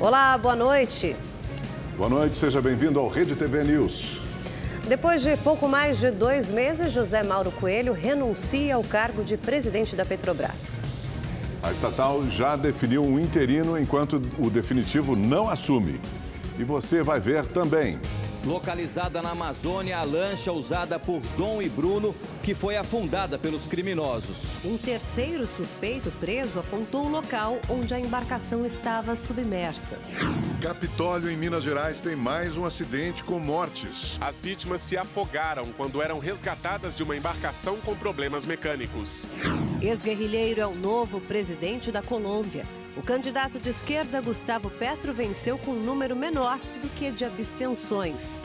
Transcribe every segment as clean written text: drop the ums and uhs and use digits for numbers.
Olá, boa noite. Boa noite, seja bem-vindo ao Rede TV News. Depois de pouco mais de 2 meses, José Mauro Coelho renuncia ao cargo de presidente da Petrobras. A estatal já definiu um interino enquanto o definitivo não assume. E você vai ver também. Localizada na Amazônia, a lancha usada por Dom e Bruno, que foi afundada pelos criminosos. Um terceiro suspeito preso apontou o local onde a embarcação estava submersa. Capitólio, em Minas Gerais, tem mais um acidente com mortes. As vítimas se afogaram quando eram resgatadas de uma embarcação com problemas mecânicos. Ex-guerrilheiro é o novo presidente da Colômbia. O candidato de esquerda, Gustavo Petro, venceu com um número menor do que de abstenções.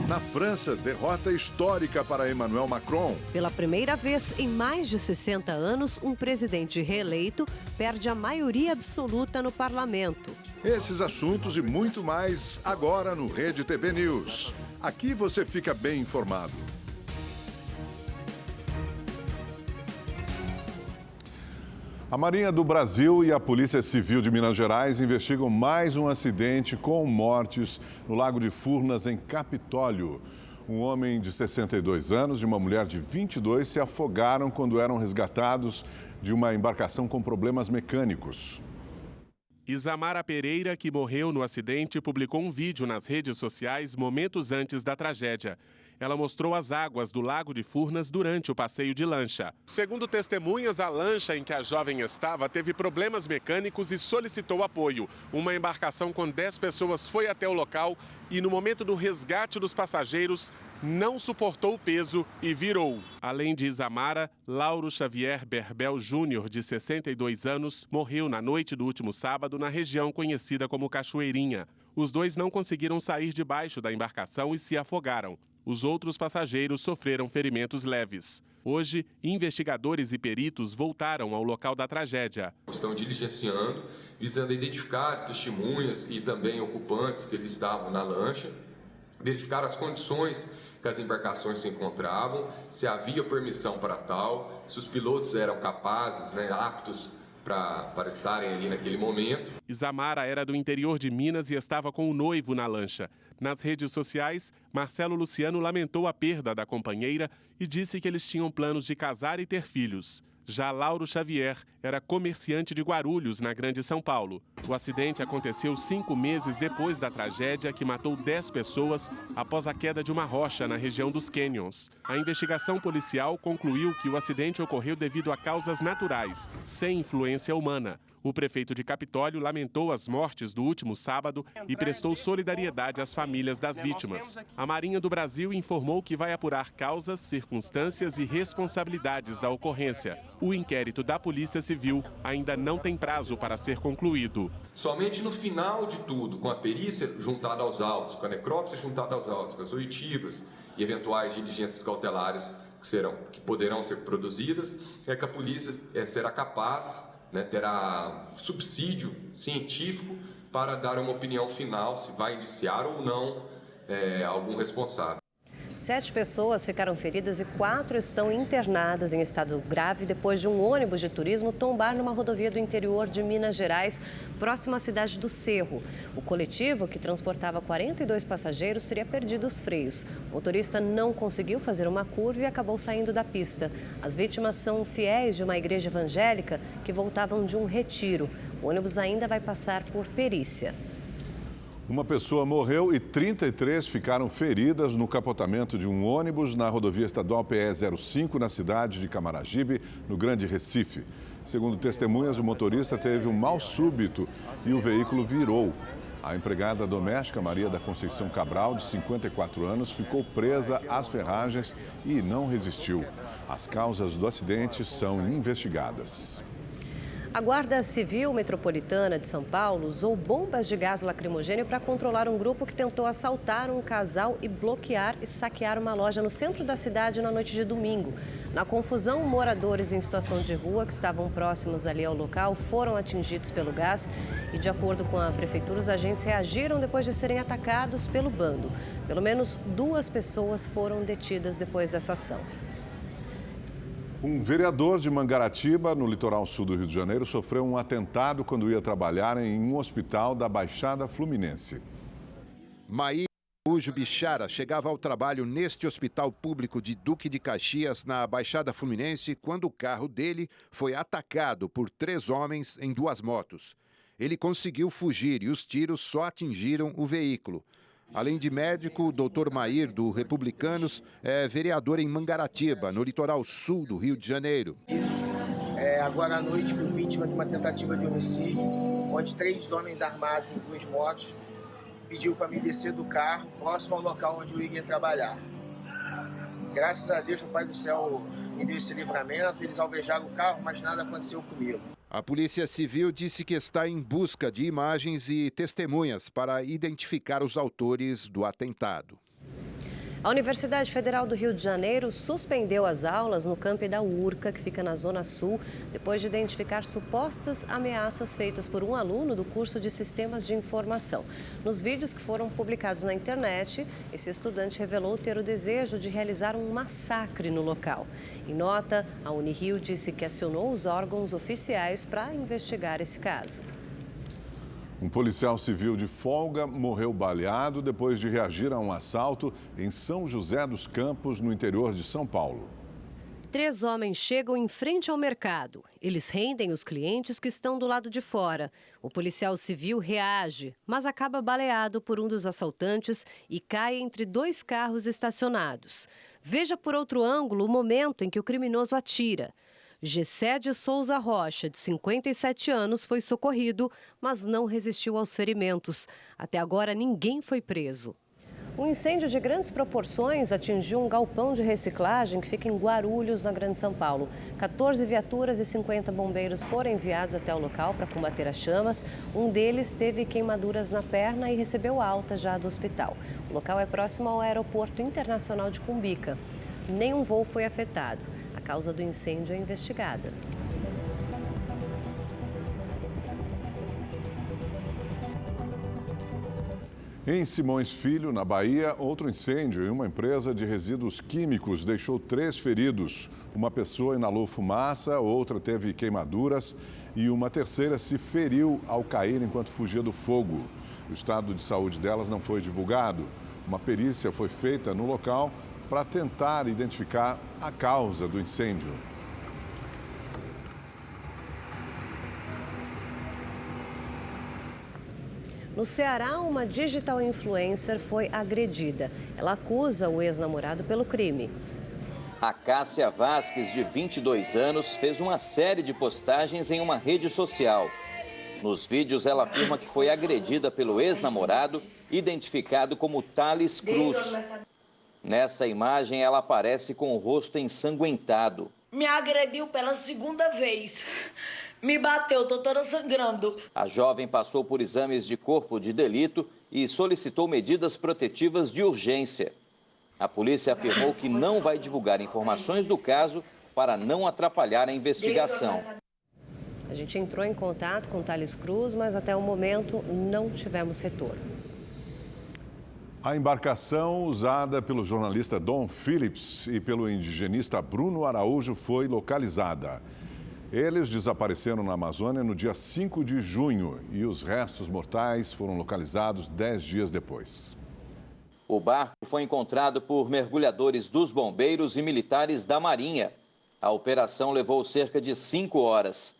Na França, derrota histórica para Emmanuel Macron. Pela primeira vez em mais de 60 anos, um presidente reeleito perde a maioria absoluta no parlamento. Esses assuntos e muito mais agora no Rede TV News. Aqui você fica bem informado. A Marinha do Brasil e a Polícia Civil de Minas Gerais investigam mais um acidente com mortes no Lago de Furnas, em Capitólio. Um homem de 62 anos e uma mulher de 22 se afogaram quando eram resgatados de uma embarcação com problemas mecânicos. Isamara Pereira, que morreu no acidente, publicou um vídeo nas redes sociais momentos antes da tragédia. Ela mostrou as águas do Lago de Furnas durante o passeio de lancha. Segundo testemunhas, a lancha em que a jovem estava teve problemas mecânicos e solicitou apoio. Uma embarcação com 10 pessoas foi até o local e, no momento do resgate dos passageiros, não suportou o peso e virou. Além de Isamara, Lauro Xavier Berbel Júnior, de 62 anos, morreu na noite do último sábado na região conhecida como Cachoeirinha. Os dois não conseguiram sair debaixo da embarcação e se afogaram. Os outros passageiros sofreram ferimentos leves. Hoje, investigadores e peritos voltaram ao local da tragédia. Estão diligenciando, visando identificar testemunhas e também ocupantes que eles estavam na lancha, verificar as condições que as embarcações se encontravam, se havia permissão para tal, se os pilotos eram capazes, aptos para estarem ali naquele momento. Isamara era do interior de Minas e estava com o noivo na lancha. Nas redes sociais, Marcelo Luciano lamentou a perda da companheira e disse que eles tinham planos de casar e ter filhos. Já Lauro Xavier era comerciante de Guarulhos, na Grande São Paulo. O acidente aconteceu 5 meses depois da tragédia que matou 10 pessoas após a queda de uma rocha na região dos Canyons. A investigação policial concluiu que o acidente ocorreu devido a causas naturais, sem influência humana. O prefeito de Capitólio lamentou as mortes do último sábado e prestou solidariedade às famílias das vítimas. A Marinha do Brasil informou que vai apurar causas, circunstâncias e responsabilidades da ocorrência. O inquérito da Polícia Civil ainda não tem prazo para ser concluído. Somente no final de tudo, com a perícia juntada aos autos, com a necrópsia juntada aos autos, com as oitivas e eventuais diligências cautelares que poderão ser produzidas, é que a polícia será capaz, terá subsídio científico para dar uma opinião final se vai indiciar ou não algum responsável. 7 pessoas ficaram feridas e 4 estão internadas em estado grave depois de um ônibus de turismo tombar numa rodovia do interior de Minas Gerais, próximo à cidade do Cerro. O coletivo, que transportava 42 passageiros, teria perdido os freios. O motorista não conseguiu fazer uma curva e acabou saindo da pista. As vítimas são fiéis de uma igreja evangélica que voltavam de um retiro. O ônibus ainda vai passar por perícia. Uma pessoa morreu e 33 ficaram feridas no capotamento de um ônibus na rodovia estadual PE-05, na cidade de Camaragibe, no Grande Recife. Segundo testemunhas, o motorista teve um mal súbito e o veículo virou. A empregada doméstica Maria da Conceição Cabral, de 54 anos, ficou presa às ferragens e não resistiu. As causas do acidente são investigadas. A Guarda Civil Metropolitana de São Paulo usou bombas de gás lacrimogêneo para controlar um grupo que tentou assaltar um casal e bloquear e saquear uma loja no centro da cidade na noite de domingo. Na confusão, moradores em situação de rua que estavam próximos ali ao local foram atingidos pelo gás e, de acordo com a prefeitura, os agentes reagiram depois de serem atacados pelo bando. Pelo menos 2 pessoas foram detidas depois dessa ação. Um vereador de Mangaratiba, no litoral sul do Rio de Janeiro, sofreu um atentado quando ia trabalhar em um hospital da Baixada Fluminense. Maí Araújo Bichara chegava ao trabalho neste hospital público de Duque de Caxias, na Baixada Fluminense, quando o carro dele foi atacado por 3 homens em 2 motos. Ele conseguiu fugir e os tiros só atingiram o veículo. Além de médico, o doutor Mair, do Republicanos, é vereador em Mangaratiba, no litoral sul do Rio de Janeiro. Agora à noite fui vítima de uma tentativa de homicídio, onde 3 homens armados em 2 motos pediu para me descer do carro, próximo ao local onde eu iria trabalhar. Graças a Deus, o Pai do Céu me deu esse livramento, eles alvejaram o carro, mas nada aconteceu comigo. A Polícia Civil disse que está em busca de imagens e testemunhas para identificar os autores do atentado. A Universidade Federal do Rio de Janeiro suspendeu as aulas no campi da URCA, que fica na Zona Sul, depois de identificar supostas ameaças feitas por um aluno do curso de Sistemas de Informação. Nos vídeos que foram publicados na internet, esse estudante revelou ter o desejo de realizar um massacre no local. Em nota, a Unirio disse que acionou os órgãos oficiais para investigar esse caso. Um policial civil de folga morreu baleado depois de reagir a um assalto em São José dos Campos, no interior de São Paulo. 3 homens chegam em frente ao mercado. Eles rendem os clientes que estão do lado de fora. O policial civil reage, mas acaba baleado por um dos assaltantes e cai entre 2 carros estacionados. Veja por outro ângulo o momento em que o criminoso atira. Gessé de Souza Rocha, de 57 anos, foi socorrido, mas não resistiu aos ferimentos. Até agora, ninguém foi preso. Um incêndio de grandes proporções atingiu um galpão de reciclagem que fica em Guarulhos, na Grande São Paulo. 14 viaturas e 50 bombeiros foram enviados até o local para combater as chamas. Um deles teve queimaduras na perna e recebeu alta já do hospital. O local é próximo ao Aeroporto Internacional de Cumbica. Nenhum voo foi afetado. A causa do incêndio é investigada. Em Simões Filho, na Bahia, outro incêndio em uma empresa de resíduos químicos deixou 3 feridos. Uma pessoa inalou fumaça, outra teve queimaduras e uma terceira se feriu ao cair enquanto fugia do fogo. O estado de saúde delas não foi divulgado. Uma perícia foi feita no local para tentar identificar a causa do incêndio. No Ceará, uma digital influencer foi agredida. Ela acusa o ex-namorado pelo crime. A Cássia Vasques, de 22 anos, fez uma série de postagens em uma rede social. Nos vídeos, ela afirma que foi agredida pelo ex-namorado, identificado como Thales Cruz. Nessa imagem, ela aparece com o rosto ensanguentado. Me agrediu pela 2ª vez. Me bateu, tô toda sangrando. A jovem passou por exames de corpo de delito e solicitou medidas protetivas de urgência. A polícia afirmou que não vai divulgar informações do caso para não atrapalhar a investigação. A gente entrou em contato com Thales Cruz, mas até o momento não tivemos retorno. A embarcação usada pelo jornalista Dom Phillips e pelo indigenista Bruno Araújo foi localizada. Eles desapareceram na Amazônia no dia 5 de junho e os restos mortais foram localizados 10 dias depois. O barco foi encontrado por mergulhadores dos bombeiros e militares da Marinha. A operação levou cerca de 5 horas.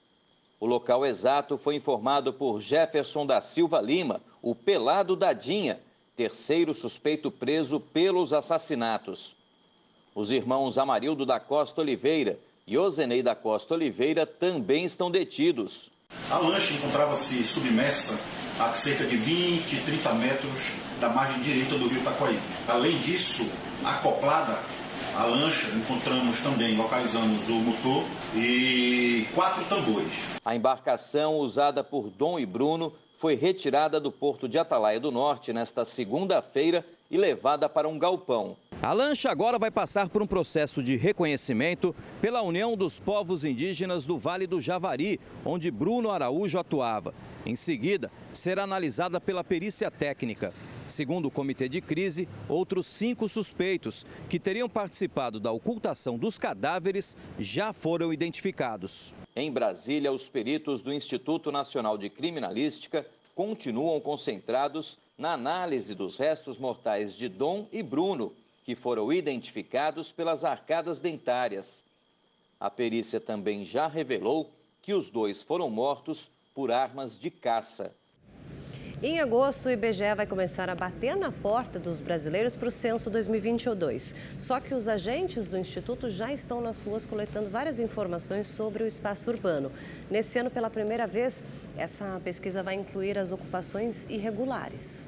O local exato foi informado por Jefferson da Silva Lima, o Pelado Dadinha, terceiro suspeito preso pelos assassinatos. Os irmãos Amarildo da Costa Oliveira e Ozenei da Costa Oliveira também estão detidos. A lancha encontrava-se submersa a cerca de 20, 30 metros da margem direita do rio Taquari. Além disso, acoplada à lancha, localizamos o motor e 4 tambores. A embarcação usada por Dom e Bruno foi retirada do porto de Atalaia do Norte nesta segunda-feira e levada para um galpão. A lancha agora vai passar por um processo de reconhecimento pela União dos Povos Indígenas do Vale do Javari, onde Bruno Araújo atuava. Em seguida, será analisada pela perícia técnica. Segundo o comitê de crise, outros 5 suspeitos que teriam participado da ocultação dos cadáveres já foram identificados. Em Brasília, os peritos do Instituto Nacional de Criminalística continuam concentrados na análise dos restos mortais de Dom e Bruno, que foram identificados pelas arcadas dentárias. A perícia também já revelou que os 2 foram mortos por armas de caça. Em agosto, o IBGE vai começar a bater na porta dos brasileiros para o censo 2022. Só que os agentes do Instituto já estão nas ruas coletando várias informações sobre o espaço urbano. Nesse ano, pela primeira vez, essa pesquisa vai incluir as ocupações irregulares.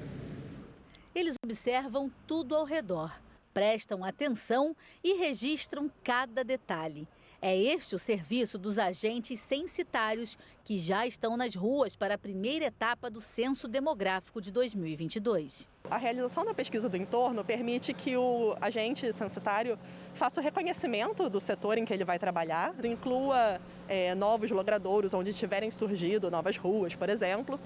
Eles observam tudo ao redor, prestam atenção e registram cada detalhe. É este o serviço dos agentes censitários que já estão nas ruas para a primeira etapa do Censo Demográfico de 2022. A realização da pesquisa do entorno permite que o agente censitário faça o reconhecimento do setor em que ele vai trabalhar, inclua novos logradouros onde tiverem surgido novas ruas, por exemplo,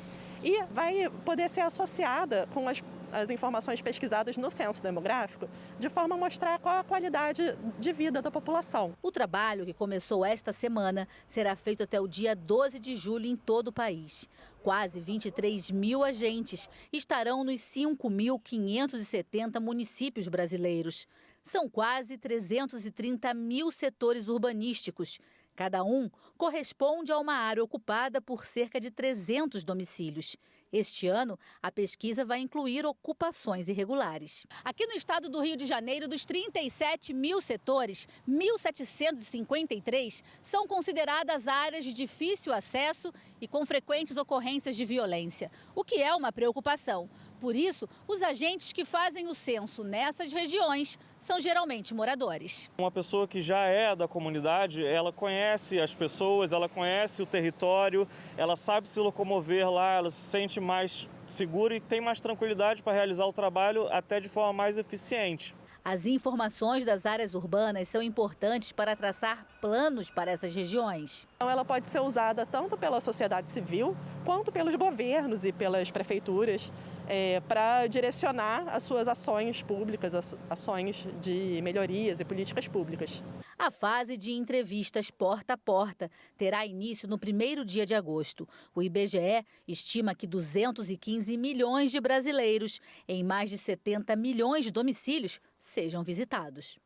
e vai poder ser associada com as informações pesquisadas no censo demográfico, de forma a mostrar qual a qualidade de vida da população. O trabalho, que começou esta semana, será feito até o dia 12 de julho em todo o país. Quase 23 mil agentes estarão nos 5.570 municípios brasileiros. São quase 330 mil setores urbanísticos. Cada um corresponde a uma área ocupada por cerca de 300 domicílios. Este ano, a pesquisa vai incluir ocupações irregulares. Aqui no estado do Rio de Janeiro, dos 37 mil setores, 1.753 são consideradas áreas de difícil acesso e com frequentes ocorrências de violência, o que é uma preocupação. Por isso, os agentes que fazem o censo nessas regiões são geralmente moradores. Uma pessoa que já é da comunidade, ela conhece as pessoas, ela conhece o território, ela sabe se locomover lá, ela se sente mais segura e tem mais tranquilidade para realizar o trabalho até de forma mais eficiente. As informações das áreas urbanas são importantes para traçar planos para essas regiões. Ela pode ser usada tanto pela sociedade civil quanto pelos governos e pelas prefeituras para direcionar as suas ações públicas, ações de melhorias e políticas públicas. A fase de entrevistas porta a porta terá início no primeiro dia de agosto. O IBGE estima que 215 milhões de brasileiros, em mais de 70 milhões de domicílios, sejam visitados.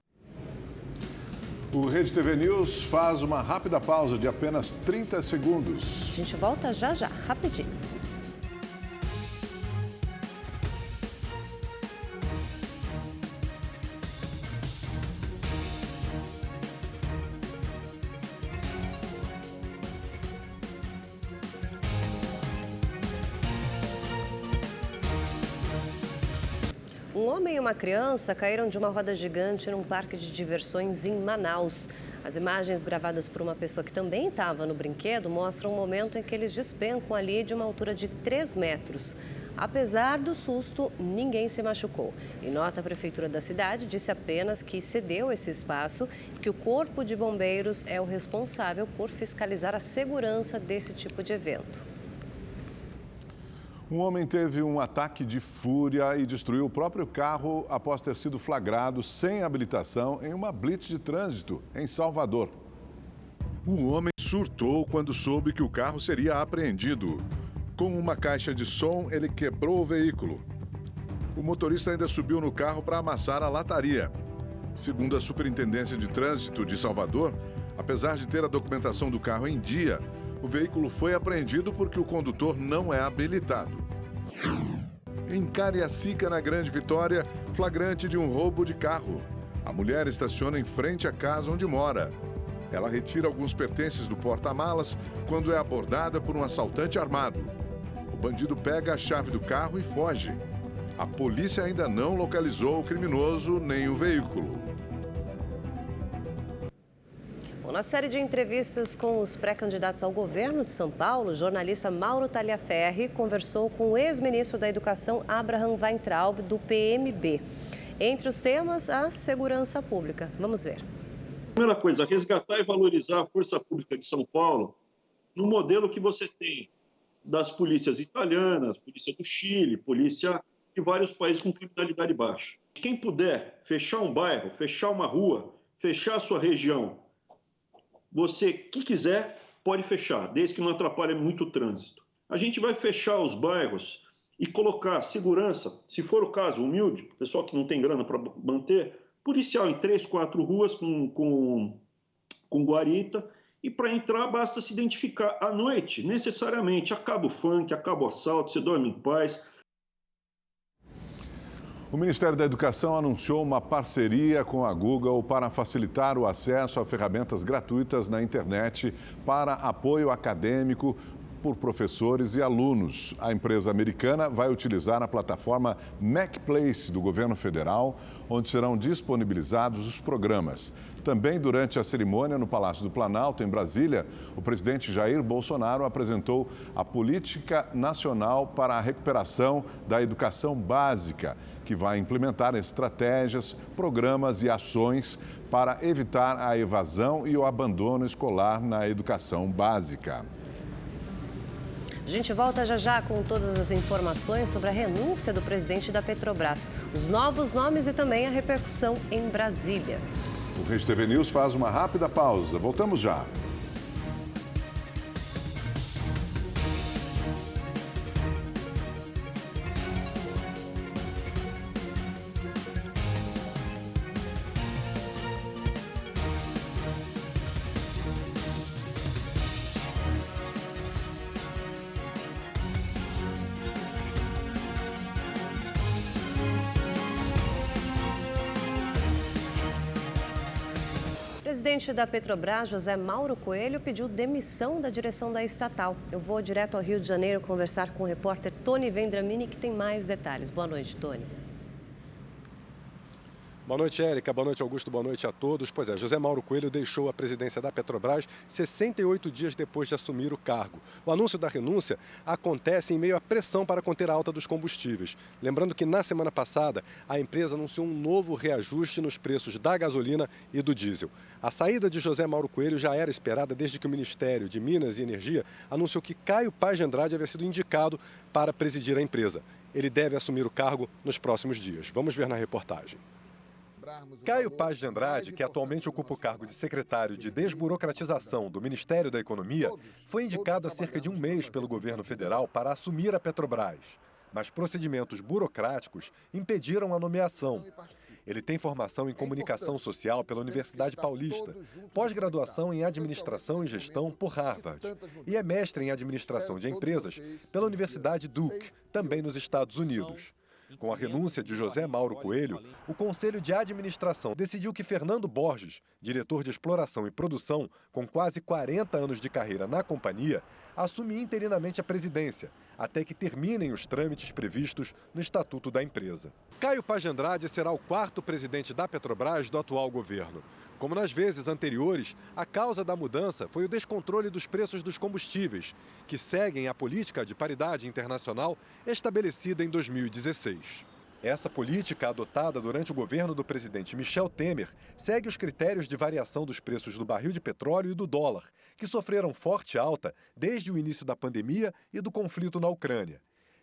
O Rede TV News faz uma rápida pausa de apenas 30 segundos. A gente volta já, rapidinho. Um homem e uma criança caíram de uma roda gigante num parque de diversões em Manaus. As imagens gravadas por uma pessoa que também estava no brinquedo mostram o momento em que eles despencam ali de uma altura de 3 metros. Apesar do susto, ninguém se machucou. Em nota, a prefeitura da cidade disse apenas que cedeu esse espaço e que o Corpo de Bombeiros é o responsável por fiscalizar a segurança desse tipo de evento. Um homem teve um ataque de fúria e destruiu o próprio carro após ter sido flagrado sem habilitação em uma blitz de trânsito em Salvador. O homem surtou quando soube que o carro seria apreendido. Com uma caixa de som, ele quebrou o veículo. O motorista ainda subiu no carro para amassar a lataria. Segundo a Superintendência de Trânsito de Salvador, apesar de ter a documentação do carro em dia, o veículo foi apreendido porque o condutor não é habilitado. Em Cariacica, na Grande Vitória, flagrante de um roubo de carro. A mulher estaciona em frente à casa onde mora. Ela retira alguns pertences do porta-malas quando é abordada por um assaltante armado. O bandido pega a chave do carro e foge. A polícia ainda não localizou o criminoso nem o veículo. Na série de entrevistas com os pré-candidatos ao governo de São Paulo, o jornalista Mauro Tagliaferri conversou com o ex-ministro da Educação, Abraham Weintraub, do PMB. Entre os temas, a segurança pública. Vamos ver. Primeira coisa, resgatar e valorizar a Força Pública de São Paulo no modelo que você tem das polícias italianas, polícia do Chile, polícia de vários países com criminalidade baixa. Quem puder fechar um bairro, fechar uma rua, fechar a sua região, você que quiser pode fechar, desde que não atrapalhe muito o trânsito. A gente vai fechar os bairros e colocar segurança, se for o caso, humilde, pessoal que não tem grana para manter, policial em 3, 4 ruas com guarita, e para entrar basta se identificar à noite, necessariamente. Acaba o funk, acaba o assalto, você dorme em paz. O Ministério da Educação anunciou uma parceria com a Google para facilitar o acesso a ferramentas gratuitas na internet para apoio acadêmico por professores e alunos. A empresa americana vai utilizar a plataforma MacPlace do governo federal, onde serão disponibilizados os programas. Também durante a cerimônia no Palácio do Planalto, em Brasília, o presidente Jair Bolsonaro apresentou a Política Nacional para a Recuperação da Educação Básica, que vai implementar estratégias, programas e ações para evitar a evasão e o abandono escolar na educação básica. A gente volta já já com todas as informações sobre a renúncia do presidente da Petrobras, os novos nomes e também a repercussão em Brasília. O Rede TV News faz uma rápida pausa. Voltamos já. O presidente da Petrobras, José Mauro Coelho, pediu demissão da direção da estatal. Eu vou direto ao Rio de Janeiro conversar com o repórter Tony Vendramini, que tem mais detalhes. Boa noite, Tony. Boa noite, Érica. Boa noite, Augusto. Boa noite a todos. Pois é, José Mauro Coelho deixou a presidência da Petrobras 68 dias depois de assumir o cargo. O anúncio da renúncia acontece em meio à pressão para conter a alta dos combustíveis. Lembrando que na semana passada a empresa anunciou um novo reajuste nos preços da gasolina e do diesel. A saída de José Mauro Coelho já era esperada desde que o Ministério de Minas e Energia anunciou que Caio Paz de Andrade havia sido indicado para presidir a empresa. Ele deve assumir o cargo nos próximos dias. Vamos ver na reportagem. Caio Paz de Andrade, que atualmente ocupa o cargo de secretário de Desburocratização do Ministério da Economia, foi indicado há cerca de um mês pelo governo federal para assumir a Petrobras. Mas procedimentos burocráticos impediram a nomeação. Ele tem formação em comunicação social pela Universidade Paulista, pós-graduação em administração e gestão por Harvard e é mestre em administração de empresas pela Universidade Duke, também nos Estados Unidos. Com a renúncia de José Mauro Coelho, o Conselho de Administração decidiu que Fernando Borges, diretor de exploração e produção, com quase 40 anos de carreira na companhia, assume interinamente a presidência, até que terminem os trâmites previstos no Estatuto da empresa. Caio Paz de Andrade será o 4º presidente da Petrobras do atual governo. Como nas vezes anteriores, a causa da mudança foi o descontrole dos preços dos combustíveis, que seguem a política de paridade internacional estabelecida em 2016. Essa política, adotada durante o governo do presidente Michel Temer, segue os critérios de variação dos preços do barril de petróleo e do dólar, que sofreram forte alta desde o início da pandemia e do conflito na Ucrânia.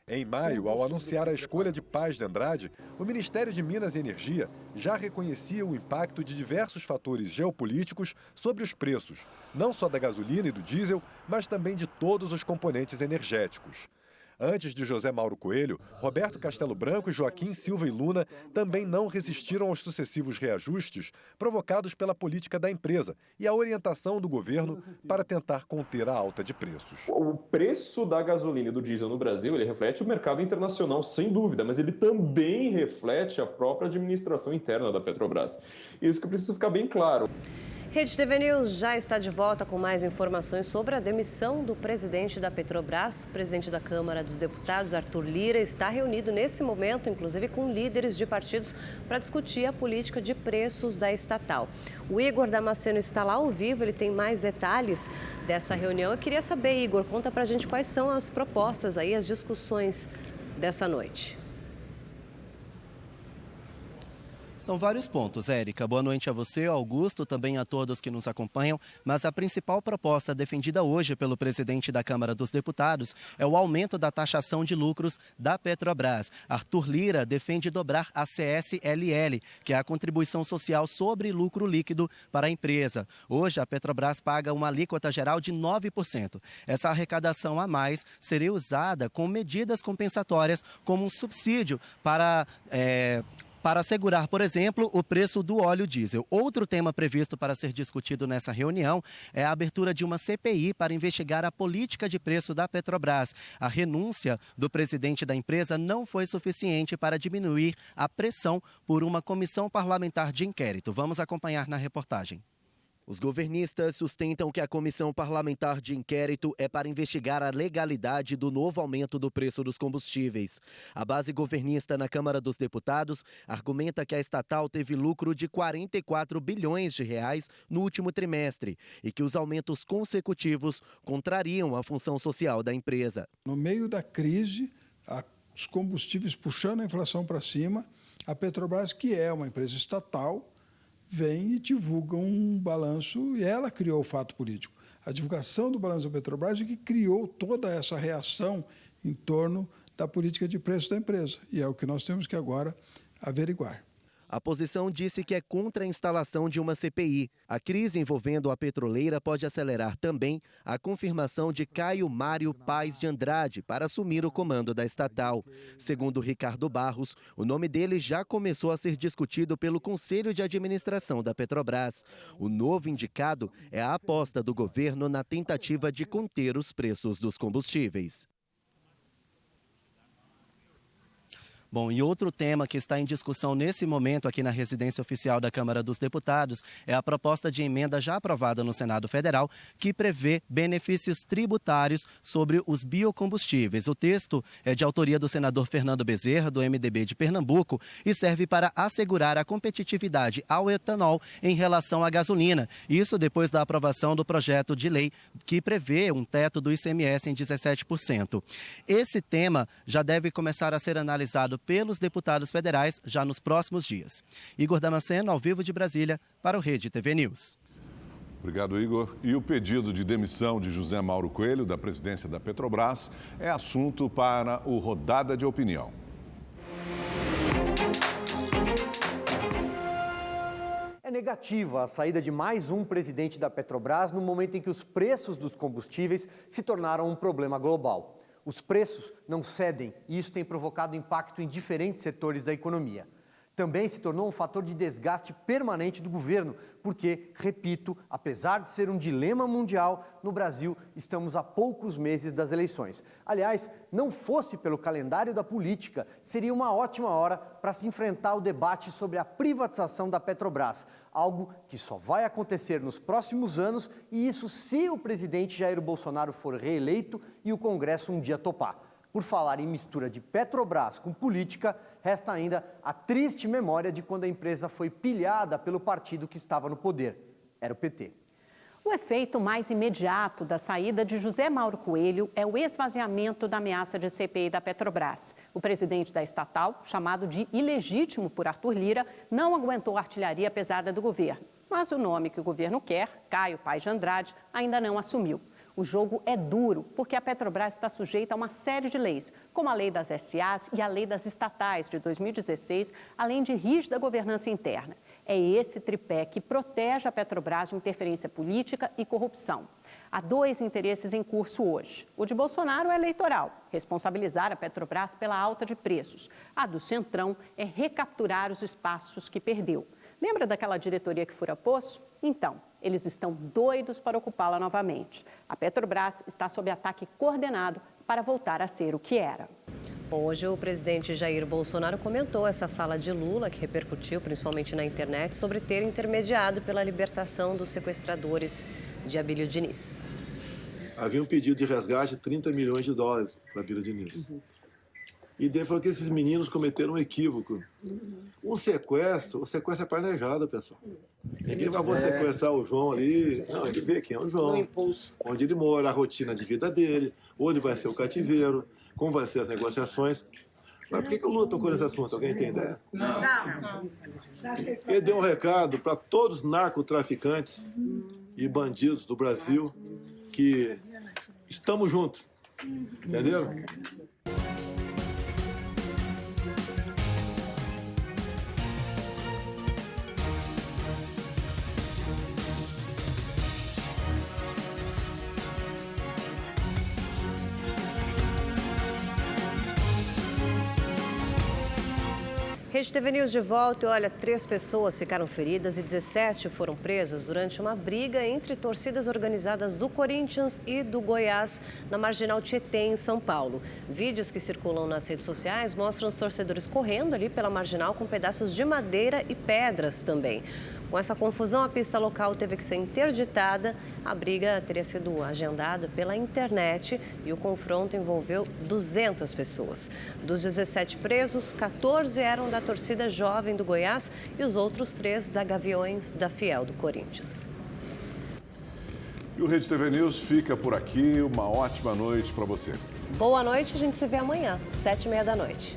Em maio, ao anunciar a escolha de Paz de Andrade, o Ministério de Minas e Energia já reconhecia o impacto de diversos fatores geopolíticos sobre os preços, não só da gasolina e do diesel, mas também de todos os componentes energéticos. Antes de José Mauro Coelho, Roberto Castelo Branco e Joaquim Silva e Luna também não resistiram aos sucessivos reajustes provocados pela política da empresa e a orientação do governo para tentar conter a alta de preços. O preço da gasolina e do diesel no Brasil, ele reflete o mercado internacional, sem dúvida, mas ele também reflete a própria administração interna da Petrobras. Isso que precisa ficar bem claro. Rede TV News já está de volta com mais informações sobre a demissão do presidente da Petrobras. O presidente da Câmara dos Deputados, Arthur Lira, está reunido nesse momento, inclusive com líderes de partidos, para discutir a política de preços da estatal. O Igor Damasceno está lá ao vivo, ele tem mais detalhes dessa reunião. Eu queria saber, Igor, conta para a gente quais são as propostas aí, as discussões dessa noite. São vários pontos, Érica. Boa noite a você, Augusto, também a todos que nos acompanham. Mas a principal proposta defendida hoje pelo presidente da Câmara dos Deputados é o aumento da taxação de lucros da Petrobras. Arthur Lira defende dobrar a CSLL, que é a contribuição social sobre lucro líquido para a empresa. Hoje, a Petrobras paga uma alíquota geral de 9%. Essa arrecadação a mais seria usada com medidas compensatórias, como um subsídio para assegurar, por exemplo, o preço do óleo diesel. Outro tema previsto para ser discutido nessa reunião é a abertura de uma CPI para investigar a política de preço da Petrobras. A renúncia do presidente da empresa não foi suficiente para diminuir a pressão por uma comissão parlamentar de inquérito. Vamos acompanhar na reportagem. Os governistas sustentam que a comissão parlamentar de inquérito é para investigar a legalidade do novo aumento do preço dos combustíveis. A base governista na Câmara dos Deputados argumenta que a estatal teve lucro de 44 bilhões de reais no último trimestre e que os aumentos consecutivos contrariam a função social da empresa. No meio da crise, os combustíveis puxando a inflação para cima, a Petrobras, que é uma empresa estatal, vem e divulga um balanço, e ela criou o fato político. A divulgação do balanço da Petrobras é que criou toda essa reação em torno da política de preço da empresa. E é o que nós temos que agora averiguar. A oposição disse que é contra a instalação de uma CPI. A crise envolvendo a petroleira pode acelerar também a confirmação de Caio Mário Paes de Andrade para assumir o comando da estatal. Segundo Ricardo Barros, o nome dele já começou a ser discutido pelo Conselho de Administração da Petrobras. O novo indicado é a aposta do governo na tentativa de conter os preços dos combustíveis. Bom, e outro tema que está em discussão nesse momento aqui na residência oficial da Câmara dos Deputados é a proposta de emenda já aprovada no Senado Federal que prevê benefícios tributários sobre os biocombustíveis. O texto é de autoria do senador Fernando Bezerra, do MDB de Pernambuco, e serve para assegurar a competitividade ao etanol em relação à gasolina. Isso depois da aprovação do projeto de lei que prevê um teto do ICMS em 17%. Esse tema já deve começar a ser analisado pelos deputados federais já nos próximos dias. Igor Damasceno, ao vivo de Brasília, para o Rede TV News. Obrigado, Igor. E o pedido de demissão de José Mauro Coelho, da presidência da Petrobras, é assunto para o Rodada de Opinião. É negativa a saída de mais um presidente da Petrobras no momento em que os preços dos combustíveis se tornaram um problema global. Os preços não cedem e isso tem provocado impacto em diferentes setores da economia. Também se tornou um fator de desgaste permanente do governo, porque, repito, apesar de ser um dilema mundial, no Brasil estamos a poucos meses das eleições. Aliás, não fosse pelo calendário da política, seria uma ótima hora para se enfrentar o debate sobre a privatização da Petrobras, algo que só vai acontecer nos próximos anos, e isso se o presidente Jair Bolsonaro for reeleito e o Congresso um dia topar. Por falar em mistura de Petrobras com política, resta ainda a triste memória de quando a empresa foi pilhada pelo partido que estava no poder. Era o PT. O efeito mais imediato da saída de José Mauro Coelho é o esvaziamento da ameaça de CPI da Petrobras. O presidente da estatal, chamado de ilegítimo por Arthur Lira, não aguentou a artilharia pesada do governo. Mas o nome que o governo quer, Caio Paes de Andrade, ainda não assumiu. O jogo é duro, porque a Petrobras está sujeita a uma série de leis, como a Lei das SAs e a Lei das Estatais de 2016, além de rígida governança interna. É esse tripé que protege a Petrobras de interferência política e corrupção. Há dois interesses em curso hoje. O de Bolsonaro é eleitoral, responsabilizar a Petrobras pela alta de preços. A do Centrão é recapturar os espaços que perdeu. Lembra daquela diretoria que fura poço? Então, eles estão doidos para ocupá-la novamente. A Petrobras está sob ataque coordenado para voltar a ser o que era. Hoje, o presidente Jair Bolsonaro comentou essa fala de Lula, que repercutiu principalmente na internet, sobre ter intermediado pela libertação dos sequestradores de Abílio Diniz. Havia um pedido de resgate de 30 milhões de dólares para Abílio Diniz. E daí falou que esses meninos cometeram um equívoco. O sequestro é planejado, pessoal. Ninguém vai sequestrar o João ali. Não, ele vê quem é o João, onde ele mora, a rotina de vida dele, onde vai ser o cativeiro, como vai ser as negociações. Mas por que o Lula tocou nesse assunto? Alguém tem ideia? Não. Ele deu um recado para todos os narcotraficantes e bandidos do Brasil que estamos juntos. Entenderam? Rede TV News de volta. Olha, 3 pessoas ficaram feridas e 17 foram presas durante uma briga entre torcidas organizadas do Corinthians e do Goiás na Marginal Tietê, em São Paulo. Vídeos que circulam nas redes sociais mostram os torcedores correndo ali pela Marginal com pedaços de madeira e pedras também. Com essa confusão, a pista local teve que ser interditada. A briga teria sido agendada pela internet e o confronto envolveu 200 pessoas. Dos 17 presos, 14 eram da torcida jovem do Goiás e os outros 3 da Gaviões da Fiel do Corinthians. E o Rede TV News fica por aqui. Uma ótima noite para você. Boa noite, a gente se vê amanhã, 7h30 da noite.